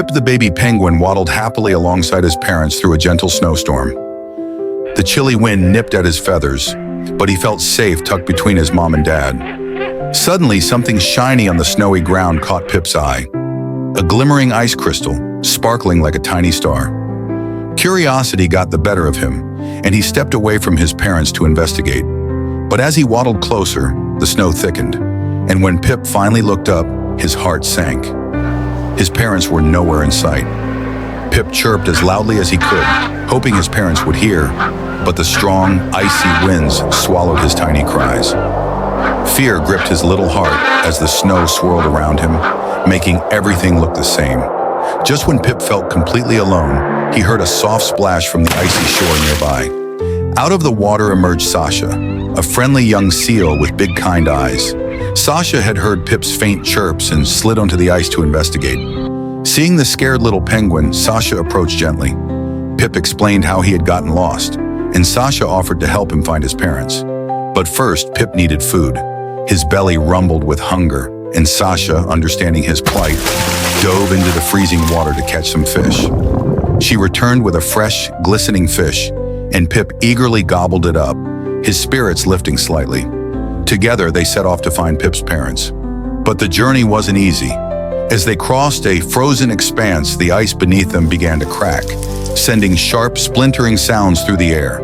Pip the baby penguin waddled happily alongside his parents through a gentle snowstorm. The chilly wind nipped at his feathers, but he felt safe tucked between his mom and dad. Suddenly, something shiny on the snowy ground caught Pip's eye. A glimmering ice crystal, sparkling like a tiny star. Curiosity got the better of him, and he stepped away from his parents to investigate. But as he waddled closer, the snow thickened, and when Pip finally looked up, his heart sank. His parents were nowhere in sight. Pip chirped as loudly as he could, hoping his parents would hear, but the strong, icy winds swallowed his tiny cries. Fear gripped his little heart as the snow swirled around him, making everything look the same. Just when Pip felt completely alone, he heard a soft splash from the icy shore nearby. Out of the water emerged Sasha, a friendly young seal with big kind eyes. Sasha had heard Pip's faint chirps and slid onto the ice to investigate. Seeing the scared little penguin, Sasha approached gently. Pip explained how he had gotten lost, and Sasha offered to help him find his parents. But first, Pip needed food. His belly rumbled with hunger, and Sasha, understanding his plight, dove into the freezing water to catch some fish. She returned with a fresh, glistening fish, and Pip eagerly gobbled it up, his spirits lifting slightly. Together, they set off to find Pip's parents. But the journey wasn't easy. As they crossed a frozen expanse, the ice beneath them began to crack, sending sharp, splintering sounds through the air.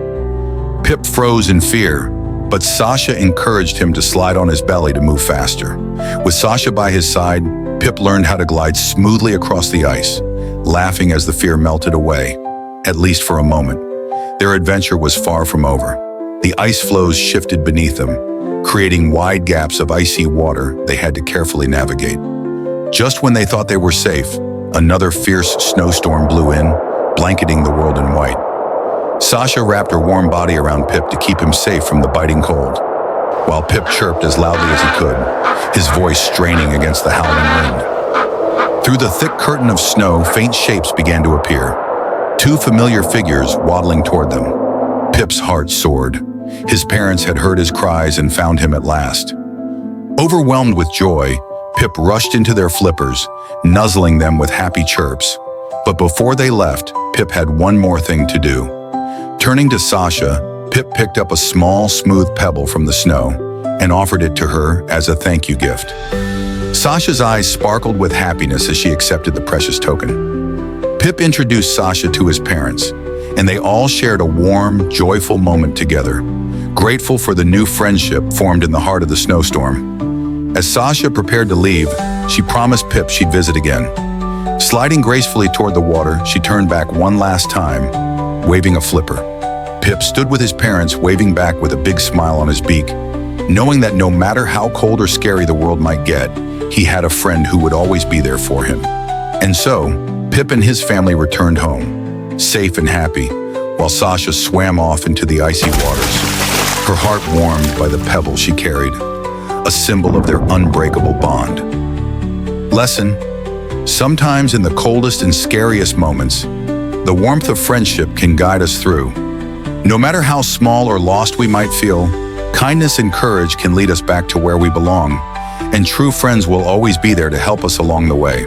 Pip froze in fear, but Sasha encouraged him to slide on his belly to move faster. With Sasha by his side, Pip learned how to glide smoothly across the ice, laughing as the fear melted away, at least for a moment. Their adventure was far from over. The ice floes shifted beneath them, creating wide gaps of icy water they had to carefully navigate. Just when they thought they were safe, another fierce snowstorm blew in, blanketing the world in white. Sasha wrapped her warm body around Pip to keep him safe from the biting cold, while Pip chirped as loudly as he could, his voice straining against the howling wind. Through the thick curtain of snow, faint shapes began to appear, two familiar figures waddling toward them. Pip's heart soared. His parents had heard his cries and found him at last. Overwhelmed with joy, Pip rushed into their flippers, nuzzling them with happy chirps. But before they left, Pip had one more thing to do. Turning to Sasha, Pip picked up a small, smooth pebble from the snow and offered it to her as a thank you gift. Sasha's eyes sparkled with happiness as she accepted the precious token. Pip introduced Sasha to his parents, and they all shared a warm, joyful moment together, grateful for the new friendship formed in the heart of the snowstorm. As Sasha prepared to leave, she promised Pip she'd visit again. Sliding gracefully toward the water, she turned back one last time, waving a flipper. Pip stood with his parents, waving back with a big smile on his beak, knowing that no matter how cold or scary the world might get, he had a friend who would always be there for him. And so, Pip and his family returned home, safe and happy, while Sasha swam off into the icy waters, her heart warmed by the pebble she carried, a symbol of their unbreakable bond. Lesson: sometimes in the coldest and scariest moments, the warmth of friendship can guide us through. No matter how small or lost we might feel, kindness and courage can lead us back to where we belong, and true friends will always be there to help us along the way.